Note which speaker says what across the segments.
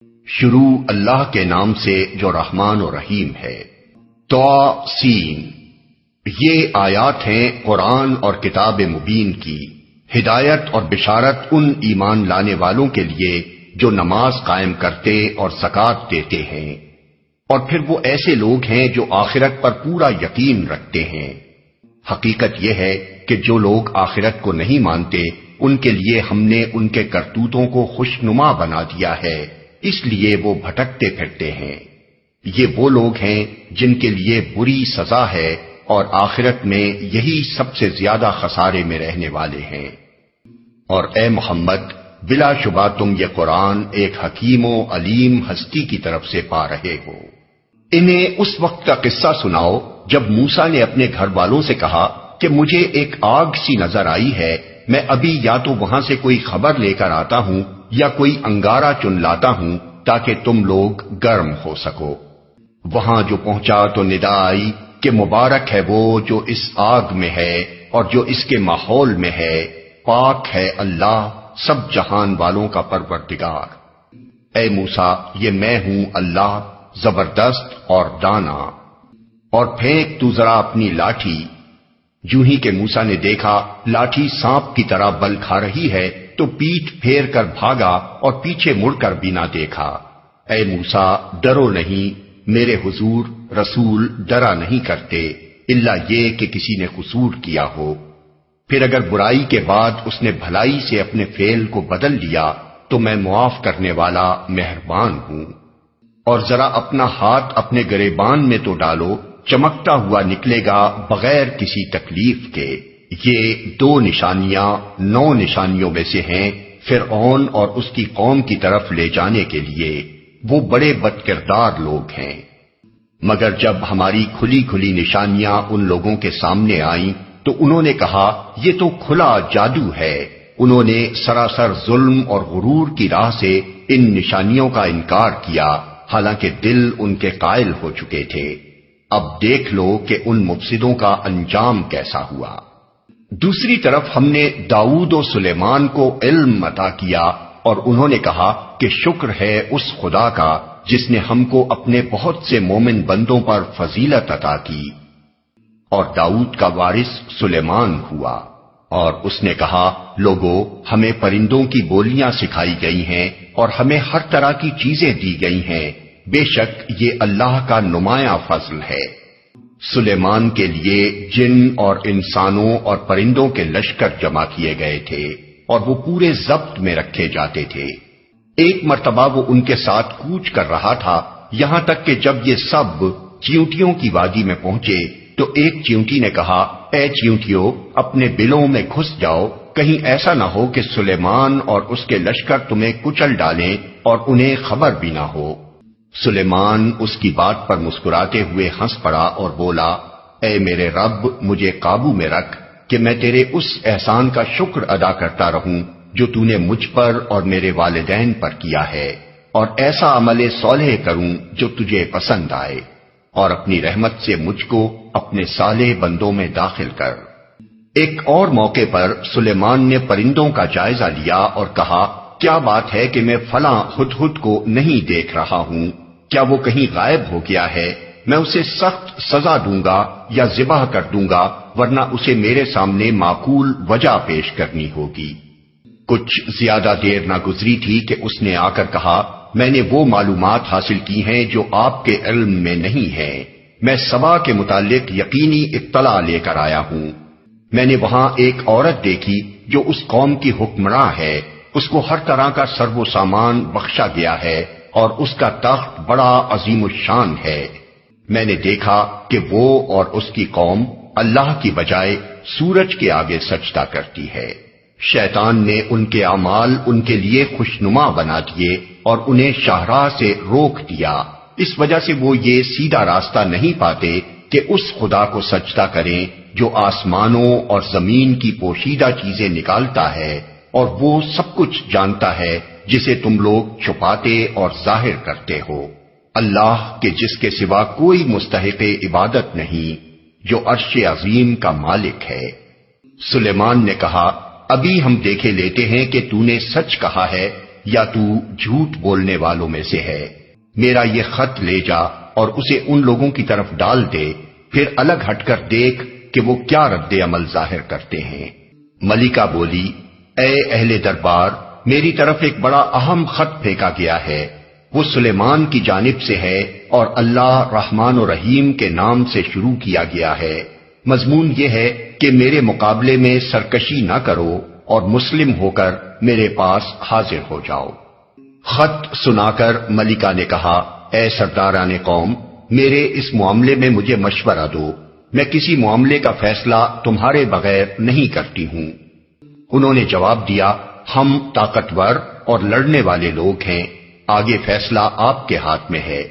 Speaker 1: شروع اللہ کے نام سے جو رحمان و رحیم ہے۔ طاسین، یہ آیات ہیں قرآن اور کتاب مبین کی، ہدایت اور بشارت ان ایمان لانے والوں کے لیے جو نماز قائم کرتے اور زکوٰۃ دیتے ہیں، اور پھر وہ ایسے لوگ ہیں جو آخرت پر پورا یقین رکھتے ہیں۔ حقیقت یہ ہے کہ جو لوگ آخرت کو نہیں مانتے ان کے لیے ہم نے ان کے کرتوتوں کو خوشنما بنا دیا ہے، اس لیے وہ بھٹکتے پھرتے ہیں۔ یہ وہ لوگ ہیں جن کے لیے بری سزا ہے اور آخرت میں یہی سب سے زیادہ خسارے میں رہنے والے ہیں۔ اور اے محمد، بلا شبہ تم یہ قرآن ایک حکیم و علیم ہستی کی طرف سے پا رہے ہو۔ انہیں اس وقت کا قصہ سناؤ جب موسیٰ نے اپنے گھر والوں سے کہا کہ مجھے ایک آگ سی نظر آئی ہے، میں ابھی یا تو وہاں سے کوئی خبر لے کر آتا ہوں یا کوئی انگارہ چن لاتا ہوں تاکہ تم لوگ گرم ہو سکو۔ وہاں جو پہنچا تو ندا آئی کہ مبارک ہے وہ جو اس آگ میں ہے اور جو اس کے ماحول میں ہے، پاک ہے اللہ سب جہان والوں کا پروردگار۔ اے موسیٰ، یہ میں ہوں اللہ زبردست اور دانا، اور پھینک تو ذرا اپنی لاٹھی۔ جو ہی کہ موسیٰ نے دیکھا لاٹھی سانپ کی طرح بل کھا رہی ہے تو پیٹھ پھیر کر بھاگا اور پیچھے مڑ کر بھی نہ دیکھا۔ اے موسیٰ، ڈرو نہیں، میرے حضور رسول ڈرا نہیں کرتے الا یہ کہ کسی نے قصور کیا ہو، پھر اگر برائی کے بعد اس نے بھلائی سے اپنے فعل کو بدل لیا تو میں معاف کرنے والا مہربان ہوں۔ اور ذرا اپنا ہاتھ اپنے گریبان میں تو ڈالو، چمکتا ہوا نکلے گا بغیر کسی تکلیف کے۔ یہ 2 نشانیاں 9 نشانیوں میں سے ہیں فرعون اور اس کی قوم کی طرف لے جانے کے لیے، وہ بڑے بد کردار لوگ ہیں۔ مگر جب ہماری کھلی کھلی نشانیاں ان لوگوں کے سامنے آئیں تو انہوں نے کہا یہ تو کھلا جادو ہے۔ انہوں نے سراسر ظلم اور غرور کی راہ سے ان نشانیوں کا انکار کیا، حالانکہ دل ان کے قائل ہو چکے تھے۔ اب دیکھ لو کہ ان مفسدوں کا انجام کیسا ہوا۔ دوسری طرف ہم نے داؤد و سلیمان کو علم عطا کیا اور انہوں نے کہا کہ شکر ہے اس خدا کا جس نے ہم کو اپنے بہت سے مومن بندوں پر فضیلت عطا کی۔ اور داؤد کا وارث سلیمان ہوا، اور اس نے کہا لوگو، ہمیں پرندوں کی بولیاں سکھائی گئی ہیں اور ہمیں ہر طرح کی چیزیں دی گئی ہیں، بے شک یہ اللہ کا نمایاں فضل ہے۔ سلیمان کے لیے جن اور انسانوں اور پرندوں کے لشکر جمع کیے گئے تھے اور وہ پورے ضبط میں رکھے جاتے تھے۔ ایک مرتبہ وہ ان کے ساتھ کوچ کر رہا تھا، یہاں تک کہ جب یہ سب چیونٹیوں کی وادی میں پہنچے تو ایک چیونٹی نے کہا اے چیونٹیوں، اپنے بلوں میں گھس جاؤ، کہیں ایسا نہ ہو کہ سلیمان اور اس کے لشکر تمہیں کچل ڈالیں اور انہیں خبر بھی نہ ہو۔ سلیمان اس کی بات پر مسکراتے ہوئے ہنس پڑا اور بولا اے میرے رب، مجھے قابو میں رکھ کہ میں تیرے اس احسان کا شکر ادا کرتا رہوں جو تو نے مجھ پر اور میرے والدین پر کیا ہے، اور ایسا عمل صالح کروں جو تجھے پسند آئے، اور اپنی رحمت سے مجھ کو اپنے صالح بندوں میں داخل کر۔ ایک اور موقع پر سلیمان نے پرندوں کا جائزہ لیا اور کہا کیا بات ہے کہ میں فلاں ہدہد کو نہیں دیکھ رہا ہوں، کیا وہ کہیں غائب ہو گیا ہے؟ میں اسے سخت سزا دوں گا یا ذبح کر دوں گا، ورنہ اسے میرے سامنے معقول وجہ پیش کرنی ہوگی۔ کچھ زیادہ دیر نہ گزری تھی کہ اس نے آ کر کہا میں نے وہ معلومات حاصل کی ہیں جو آپ کے علم میں نہیں ہیں، میں سبا کے متعلق یقینی اطلاع لے کر آیا ہوں۔ میں نے وہاں ایک عورت دیکھی جو اس قوم کی حکمراں ہے، اس کو ہر طرح کا سر و سامان بخشا گیا ہے اور اس کا تخت بڑا عظیم الشان ہے۔ میں نے دیکھا کہ وہ اور اس کی قوم اللہ کی بجائے سورج کے آگے سجدہ کرتی ہے۔ شیطان نے ان کے اعمال ان کے لیے خوشنما بنا دیے اور انہیں شاہراہ سے روک دیا، اس وجہ سے وہ یہ سیدھا راستہ نہیں پاتے کہ اس خدا کو سجدہ کریں جو آسمانوں اور زمین کی پوشیدہ چیزیں نکالتا ہے اور وہ سب کچھ جانتا ہے جسے تم لوگ چھپاتے اور ظاہر کرتے ہو۔ اللہ کے جس کے سوا کوئی مستحق عبادت نہیں، جو عرش عظیم کا مالک ہے۔ سلیمان نے کہا ابھی ہم دیکھے لیتے ہیں کہ تو نے سچ کہا ہے یا تو جھوٹ بولنے والوں میں سے ہے؟ میرا یہ خط لے جا اور اسے ان لوگوں کی طرف ڈال دے، پھر الگ ہٹ کر دیکھ کہ وہ کیا رد عمل ظاہر کرتے ہیں۔ ملکہ بولی، اے اہل دربار، میری طرف ایک بڑا اہم خط پھینکا گیا ہے، وہ سلیمان کی جانب سے ہے اور اللہ رحمان و رحیم کے نام سے شروع کیا گیا ہے۔ مضمون یہ ہے کہ میرے مقابلے میں سرکشی نہ کرو اور مسلم ہو کر میرے پاس حاضر ہو جاؤ۔ خط سنا کر ملکہ نے کہا، اے سرداران قوم، میرے اس معاملے میں مجھے مشورہ دو، میں کسی معاملے کا فیصلہ تمہارے بغیر نہیں کرتی ہوں۔ انہوں نے جواب دیا، ہم طاقتور اور لڑنے والے لوگ ہیں، آگے فیصلہ آپ کے ہاتھ میں ہے،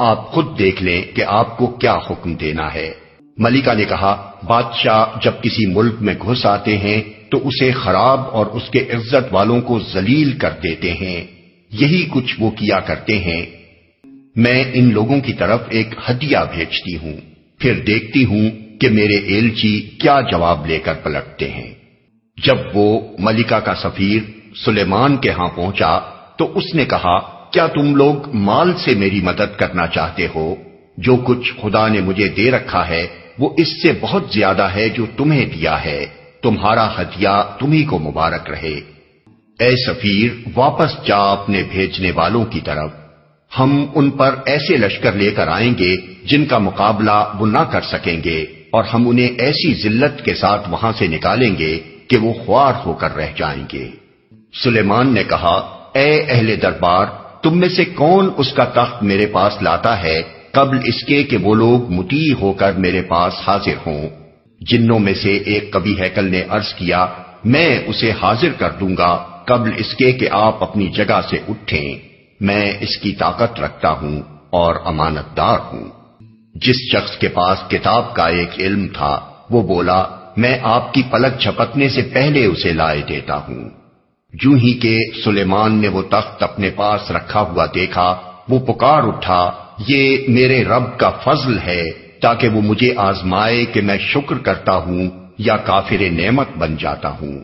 Speaker 1: آپ خود دیکھ لیں کہ آپ کو کیا حکم دینا ہے۔ ملکہ نے کہا، بادشاہ جب کسی ملک میں گھس آتے ہیں تو اسے خراب اور اس کے عزت والوں کو ذلیل کر دیتے ہیں، یہی کچھ وہ کیا کرتے ہیں۔ میں ان لوگوں کی طرف ایک ہدیہ بھیجتی ہوں، پھر دیکھتی ہوں کہ میرے ایلچی کیا جواب لے کر پلٹتے ہیں۔ جب وہ ملکہ کا سفیر سلیمان کے ہاں پہنچا تو اس نے کہا، کیا تم لوگ مال سے میری مدد کرنا چاہتے ہو؟ جو کچھ خدا نے مجھے دے رکھا ہے وہ اس سے بہت زیادہ ہے جو تمہیں دیا ہے، تمہارا ہدیہ تمہیں کو مبارک رہے۔ اے سفیر، واپس جا اپنے بھیجنے والوں کی طرف، ہم ان پر ایسے لشکر لے کر آئیں گے جن کا مقابلہ وہ نہ کر سکیں گے، اور ہم انہیں ایسی ذلت کے ساتھ وہاں سے نکالیں گے کہ وہ خوار ہو کر رہ جائیں گے۔ سلیمان نے کہا، اے اہل دربار، تم میں سے کون اس کا تخت میرے پاس لاتا ہے قبل اس کے کہ وہ لوگ مطیع ہو کر میرے پاس حاضر ہوں؟ جنوں میں سے ایک کبھی ہیکل نے عرض کیا، میں اسے حاضر کر دوں گا قبل اس کے کہ آپ اپنی جگہ سے اٹھیں، میں اس کی طاقت رکھتا ہوں اور امانت دار ہوں۔ جس شخص کے پاس کتاب کا ایک علم تھا وہ بولا، میں آپ کی پلک جھپکنے سے پہلے اسے لائے دیتا ہوں۔ جو ہی کہ سلیمان نے وہ تخت اپنے پاس رکھا ہوا دیکھا، وہ پکار اٹھا، یہ میرے رب کا فضل ہے تاکہ وہ مجھے آزمائے کہ میں شکر کرتا ہوں یا کافر نعمت بن جاتا ہوں،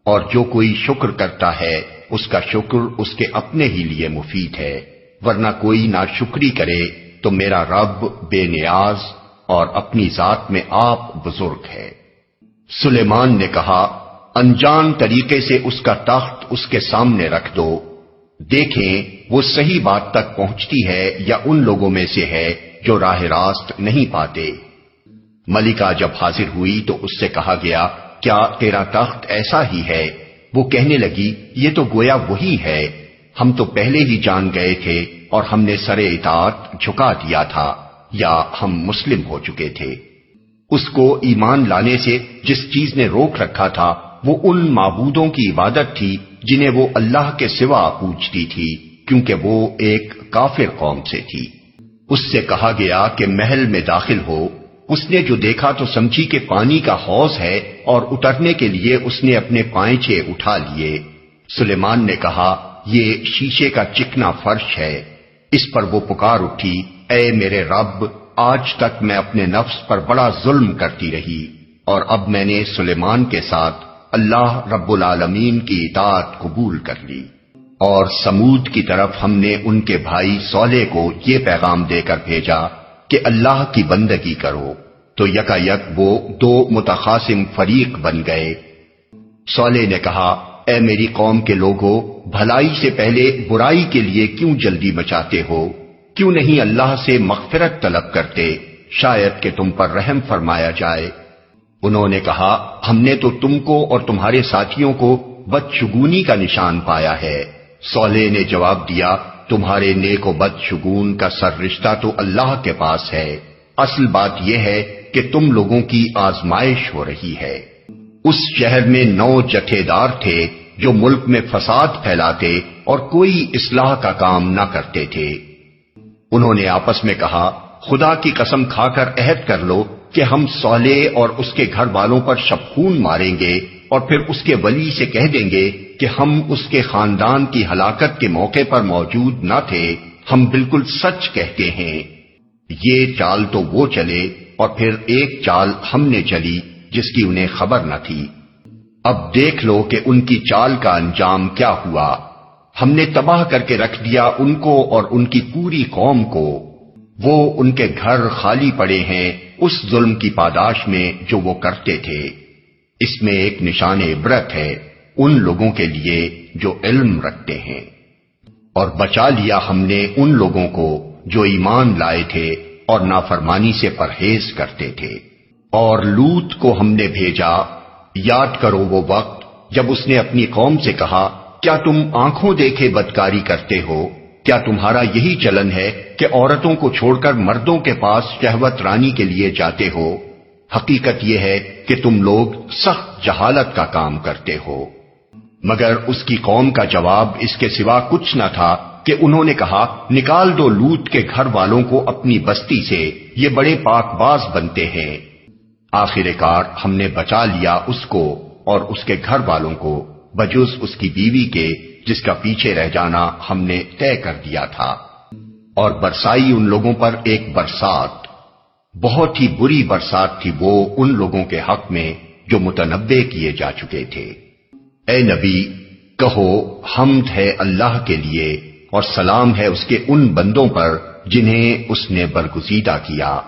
Speaker 1: اور جو کوئی شکر کرتا ہے اس کا شکر اس کے اپنے ہی لیے مفید ہے، ورنہ کوئی ناشکری کرے تو میرا رب بے نیاز اور اپنی ذات میں آپ بزرگ ہے۔ سلیمان نے کہا، انجان طریقے سے اس کا تخت اس کے سامنے رکھ دو، دیکھیں وہ صحیح بات تک پہنچتی ہے یا ان لوگوں میں سے ہے جو راہ راست نہیں پاتے۔ ملکہ جب حاضر ہوئی تو اس سے کہا گیا، کیا تیرا تخت ایسا ہی ہے؟ وہ کہنے لگی، یہ تو گویا وہی ہے، ہم تو پہلے ہی جان گئے تھے اور ہم نے سر اطاعت جھکا دیا تھا، یا ہم مسلم ہو چکے تھے۔ اس کو ایمان لانے سے جس چیز نے روک رکھا تھا وہ ان معبودوں کی عبادت تھی جنہیں وہ اللہ کے سوا پوجتی تھی، کیونکہ وہ ایک کافر قوم سے تھی۔ اس سے کہا گیا کہ محل میں داخل ہو۔ اس نے جو دیکھا تو سمجھی کہ پانی کا حوض ہے، اور اترنے کے لیے اس نے اپنے پائنچے اٹھا لیے۔ سلیمان نے کہا، یہ شیشے کا چکنا فرش ہے۔ اس پر وہ پکار اٹھی، اے میرے رب، آج تک میں اپنے نفس پر بڑا ظلم کرتی رہی، اور اب میں نے سلیمان کے ساتھ اللہ رب العالمین کی اطاعت قبول کر لی۔ اور سمود کی طرف ہم نے ان کے بھائی صالح کو یہ پیغام دے کر بھیجا کہ اللہ کی بندگی کرو، تو یکا یک وہ دو متخاصم فریق بن گئے۔ صالح نے کہا، اے میری قوم کے لوگوں، بھلائی سے پہلے برائی کے لیے کیوں جلدی مچاتے ہو؟ کیوں نہیں اللہ سے مغفرت طلب کرتے، شاید کہ تم پر رحم فرمایا جائے۔ انہوں نے کہا، ہم نے تو تم کو اور تمہارے ساتھیوں کو بدشگونی کا نشان پایا ہے۔ صالح نے جواب دیا، تمہارے نیک و بدشگون کا سر رشتہ تو اللہ کے پاس ہے، اصل بات یہ ہے کہ تم لوگوں کی آزمائش ہو رہی ہے۔ اس شہر میں 9 جتھے دار تھے جو ملک میں فساد پھیلاتے اور کوئی اصلاح کا کام نہ کرتے تھے۔ انہوں نے آپس میں کہا، خدا کی قسم کھا کر عہد کر لو کہ ہم صالح اور اس کے گھر والوں پر شبخون ماریں گے، اور پھر اس کے ولی سے کہہ دیں گے کہ ہم اس کے خاندان کی ہلاکت کے موقع پر موجود نہ تھے، ہم بالکل سچ کہتے ہیں۔ یہ چال تو وہ چلے، اور پھر ایک چال ہم نے چلی جس کی انہیں خبر نہ تھی۔ اب دیکھ لو کہ ان کی چال کا انجام کیا ہوا۔ ہم نے تباہ کر کے رکھ دیا ان کو اور ان کی پوری قوم کو، وہ ان کے گھر خالی پڑے ہیں اس ظلم کی پاداش میں جو وہ کرتے تھے۔ اس میں ایک نشان عبرت ہے ان لوگوں کے لیے جو علم رکھتے ہیں۔ اور بچا لیا ہم نے ان لوگوں کو جو ایمان لائے تھے اور نافرمانی سے پرہیز کرتے تھے۔ اور لوط کو ہم نے بھیجا، یاد کرو وہ وقت جب اس نے اپنی قوم سے کہا، کیا تم آنکھوں دیکھے بدکاری کرتے ہو؟ کیا تمہارا یہی چلن ہے کہ عورتوں کو چھوڑ کر مردوں کے پاس شہوت رانی کے لیے جاتے ہو؟ حقیقت یہ ہے کہ تم لوگ سخت جہالت کا کام کرتے ہو۔ مگر اس کی قوم کا جواب اس کے سوا کچھ نہ تھا کہ انہوں نے کہا، نکال دو لوط کے گھر والوں کو اپنی بستی سے، یہ بڑے پاک باز بنتے ہیں۔ آخر کار ہم نے بچا لیا اس کو اور اس کے گھر والوں کو بجز اس کی بیوی کے جس کا پیچھے رہ جانا ہم نے طے کر دیا تھا۔ اور برسائی ان لوگوں پر ایک برسات، بہت ہی بری برسات تھی وہ ان لوگوں کے حق میں جو متنبع کیے جا چکے تھے۔ اے نبی کہو، حمد ہے اللہ کے لیے اور سلام ہے اس کے ان بندوں پر جنہیں اس نے برگزیدہ کیا۔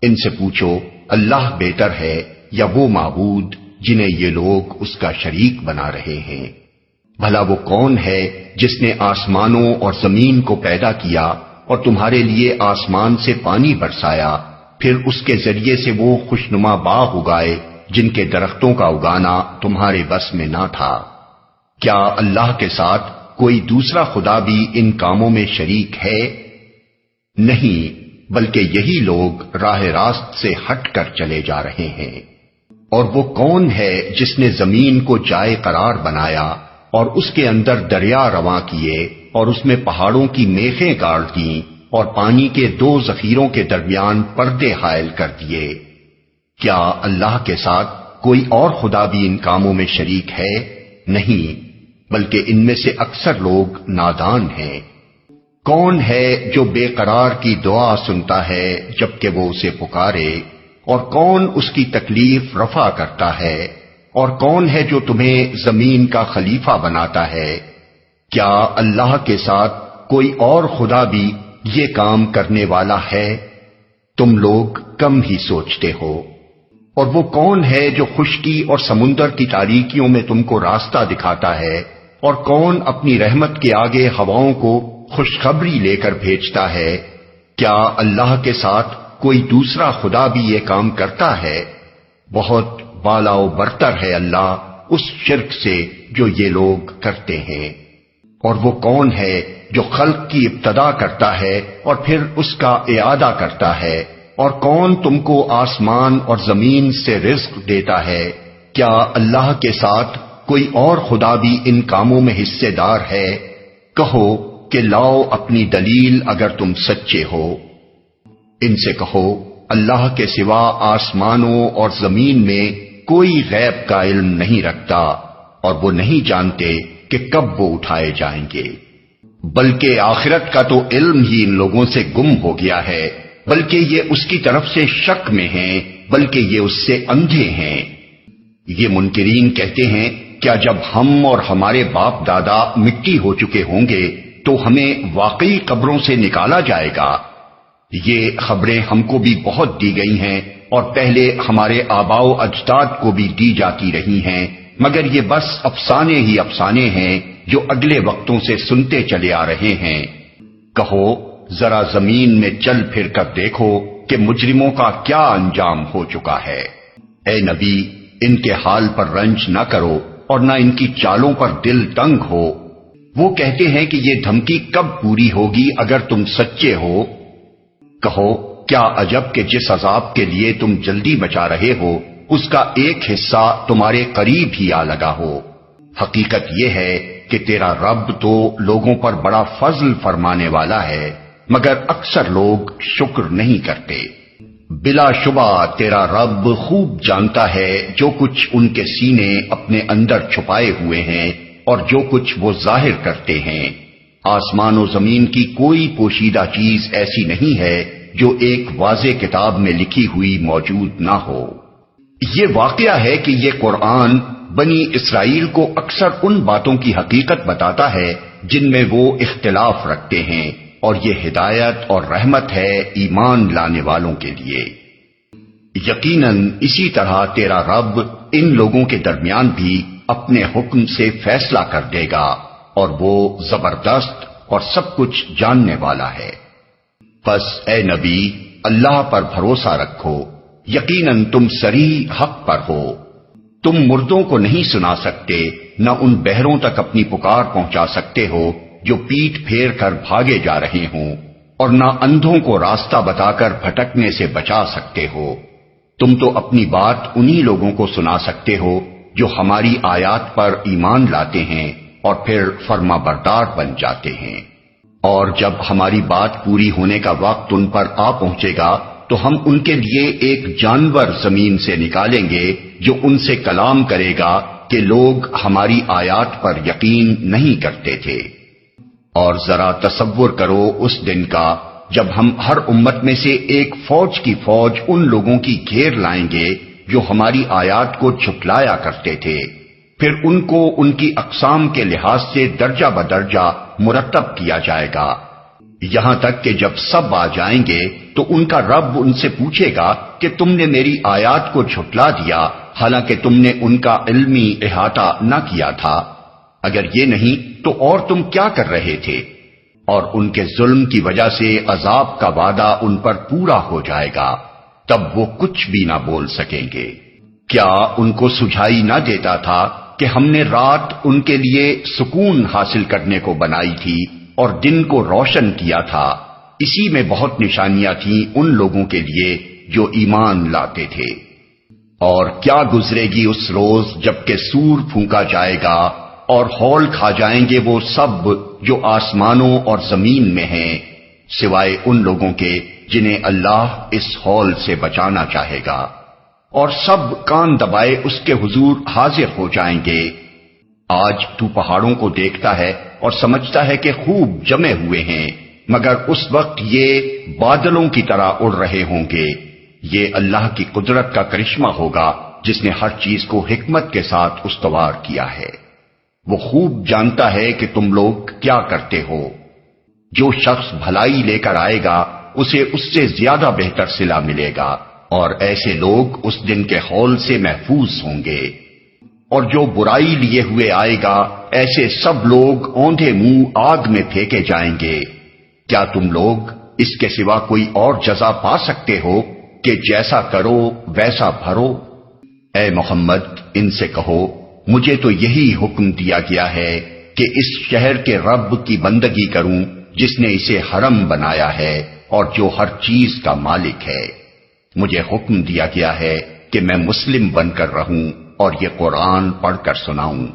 Speaker 1: ان سے پوچھو اللہ بہتر ہے یا وہ معبود جنہیں یہ لوگ اس کا شریک بنا رہے ہیں؟ بھلا وہ کون ہے جس نے آسمانوں اور زمین کو پیدا کیا اور تمہارے لیے آسمان سے پانی برسایا، پھر اس کے ذریعے سے وہ خوشنما باغ اگائے جن کے درختوں کا اگانا تمہارے بس میں نہ تھا؟ کیا اللہ کے ساتھ کوئی دوسرا خدا بھی ان کاموں میں شریک ہے؟ نہیں، بلکہ یہی لوگ راہ راست سے ہٹ کر چلے جا رہے ہیں۔ اور وہ کون ہے جس نے زمین کو جائے قرار بنایا اور اس کے اندر دریا رواں کیے اور اس میں پہاڑوں کی میخیں گاڑ دیں اور پانی کے دو ذخیروں کے درمیان پردے حائل کر دیے؟ کیا اللہ کے ساتھ کوئی اور خدا بھی ان کاموں میں شریک ہے؟ نہیں، بلکہ ان میں سے اکثر لوگ نادان ہیں۔ کون ہے جو بے قرار کی دعا سنتا ہے جبکہ وہ اسے پکارے، اور کون اس کی تکلیف رفع کرتا ہے، اور کون ہے جو تمہیں زمین کا خلیفہ بناتا ہے؟ کیا اللہ کے ساتھ کوئی اور خدا بھی یہ کام کرنے والا ہے؟ تم لوگ کم ہی سوچتے ہو۔ اور وہ کون ہے جو خشکی اور سمندر کی تاریکیوں میں تم کو راستہ دکھاتا ہے، اور کون اپنی رحمت کے آگے ہواؤں کو خوشخبری لے کر بھیجتا ہے؟ کیا اللہ کے ساتھ کوئی دوسرا خدا بھی یہ کام کرتا ہے؟ بہت بالا و برتر ہے اللہ اس شرک سے جو یہ لوگ کرتے ہیں۔ اور وہ کون ہے جو خلق کی ابتدا کرتا ہے اور پھر اس کا اعادہ کرتا ہے؟ اور کون تم کو آسمان اور زمین سے رزق دیتا ہے؟ کیا اللہ کے ساتھ کوئی اور خدا بھی ان کاموں میں حصے دار ہے؟ کہو کہ لاؤ اپنی دلیل اگر تم سچے ہو۔ ان سے کہو اللہ کے سوا آسمانوں اور زمین میں کوئی غیب کا علم نہیں رکھتا، اور وہ نہیں جانتے کہ کب وہ اٹھائے جائیں گے۔ بلکہ آخرت کا تو علم ہی ان لوگوں سے گم ہو گیا ہے، بلکہ یہ اس کی طرف سے شک میں ہیں، بلکہ یہ اس سے اندھے ہیں۔ یہ منکرین کہتے ہیں، کیا جب ہم اور ہمارے باپ دادا مٹی ہو چکے ہوں گے تو ہمیں واقعی قبروں سے نکالا جائے گا؟ یہ خبریں ہم کو بھی بہت دی گئی ہیں اور پہلے ہمارے آباء و اجداد کو بھی دی جاتی رہی ہیں، مگر یہ بس افسانے ہی افسانے ہیں جو اگلے وقتوں سے سنتے چلے آ رہے ہیں۔ کہو ذرا زمین میں چل پھر کر دیکھو کہ مجرموں کا کیا انجام ہو چکا ہے۔ اے نبی ان کے حال پر رنج نہ کرو اور نہ ان کی چالوں پر دل تنگ ہو۔ وہ کہتے ہیں کہ یہ دھمکی کب پوری ہوگی اگر تم سچے ہو؟ کہو کیا عجب کہ جس عذاب کے لیے تم جلدی مچا رہے ہو اس کا ایک حصہ تمہارے قریب ہی آ لگا ہو۔ حقیقت یہ ہے کہ تیرا رب تو لوگوں پر بڑا فضل فرمانے والا ہے، مگر اکثر لوگ شکر نہیں کرتے۔ بلا شبہ تیرا رب خوب جانتا ہے جو کچھ ان کے سینے اپنے اندر چھپائے ہوئے ہیں اور جو کچھ وہ ظاہر کرتے ہیں۔ آسمان و زمین کی کوئی پوشیدہ چیز ایسی نہیں ہے جو ایک واضح کتاب میں لکھی ہوئی موجود نہ ہو۔ یہ واقعہ ہے کہ یہ قرآن بنی اسرائیل کو اکثر ان باتوں کی حقیقت بتاتا ہے جن میں وہ اختلاف رکھتے ہیں، اور یہ ہدایت اور رحمت ہے ایمان لانے والوں کے لیے۔ یقیناً اسی طرح تیرا رب ان لوگوں کے درمیان بھی اپنے حکم سے فیصلہ کر دے گا، اور وہ زبردست اور سب کچھ جاننے والا ہے۔ پس اے نبی، اللہ پر بھروسہ رکھو، یقیناً تم صریح حق پر ہو۔ تم مردوں کو نہیں سنا سکتے، نہ ان بہروں تک اپنی پکار پہنچا سکتے ہو جو پیٹ پھیر کر بھاگے جا رہے ہوں، اور نہ اندھوں کو راستہ بتا کر بھٹکنے سے بچا سکتے ہو۔ تم تو اپنی بات انہی لوگوں کو سنا سکتے ہو جو ہماری آیات پر ایمان لاتے ہیں اور پھر فرما بردار بن جاتے ہیں۔ اور جب ہماری بات پوری ہونے کا وقت ان پر آ پہنچے گا تو ہم ان کے لیے ایک جانور زمین سے نکالیں گے جو ان سے کلام کرے گا کہ لوگ ہماری آیات پر یقین نہیں کرتے تھے۔ اور ذرا تصور کرو اس دن کا جب ہم ہر امت میں سے ایک فوج کی فوج ان لوگوں کی گھیر لائیں گے جو ہماری آیات کو جھٹلایا کرتے تھے، پھر ان کو ان کی اقسام کے لحاظ سے درجہ بدرجہ مرتب کیا جائے گا، یہاں تک کہ جب سب آ جائیں گے تو ان کا رب ان سے پوچھے گا کہ تم نے میری آیات کو جھٹلا دیا حالانکہ تم نے ان کا علمی احاطہ نہ کیا تھا، اگر یہ نہیں تو اور تم کیا کر رہے تھے؟ اور ان کے ظلم کی وجہ سے عذاب کا وعدہ ان پر پورا ہو جائے گا، تب وہ کچھ بھی نہ بول سکیں گے۔ کیا ان کو سجھائی نہ دیتا تھا کہ ہم نے رات ان کے لیے سکون حاصل کرنے کو بنائی تھی اور دن کو روشن کیا تھا؟ اسی میں بہت نشانیاں تھیں ان لوگوں کے لیے جو ایمان لاتے تھے۔ اور کیا گزرے گی اس روز جب کہ سور پھونکا جائے گا اور ہول کھا جائیں گے وہ سب جو آسمانوں اور زمین میں ہیں، سوائے ان لوگوں کے جنہیں اللہ اس ہول سے بچانا چاہے گا، اور سب کان دبائے اس کے حضور حاضر ہو جائیں گے۔ آج تو پہاڑوں کو دیکھتا ہے اور سمجھتا ہے کہ خوب جمے ہوئے ہیں، مگر اس وقت یہ بادلوں کی طرح اڑ رہے ہوں گے۔ یہ اللہ کی قدرت کا کرشمہ ہوگا جس نے ہر چیز کو حکمت کے ساتھ استوار کیا ہے۔ وہ خوب جانتا ہے کہ تم لوگ کیا کرتے ہو۔ جو شخص بھلائی لے کر آئے گا اسے اس سے زیادہ بہتر صلہ ملے گا، اور ایسے لوگ اس دن کے ہول سے محفوظ ہوں گے۔ اور جو برائی لیے ہوئے آئے گا ایسے سب لوگ اوندھے منہ آگ میں پھینکے جائیں گے۔ کیا تم لوگ اس کے سوا کوئی اور جزا پا سکتے ہو کہ جیسا کرو ویسا بھرو؟ اے محمد ان سے کہو مجھے تو یہی حکم دیا گیا ہے کہ اس شہر کے رب کی بندگی کروں جس نے اسے حرم بنایا ہے اور جو ہر چیز کا مالک ہے۔ مجھے حکم دیا گیا ہے کہ میں مسلم بن کر رہوں اور یہ قرآن پڑھ کر سناؤں۔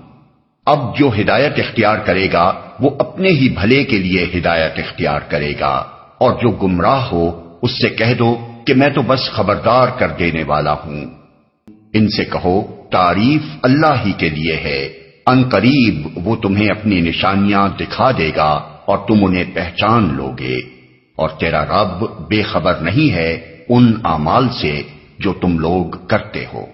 Speaker 1: اب جو ہدایت اختیار کرے گا وہ اپنے ہی بھلے کے لیے ہدایت اختیار کرے گا، اور جو گمراہ ہو اس سے کہہ دو کہ میں تو بس خبردار کر دینے والا ہوں۔ ان سے کہو تعریف اللہ ہی کے لیے ہے، ان قریب وہ تمہیں اپنی نشانیاں دکھا دے گا اور تم انہیں پہچان لوگے، اور تیرا رب بے خبر نہیں ہے ان اعمال سے جو تم لوگ کرتے ہو۔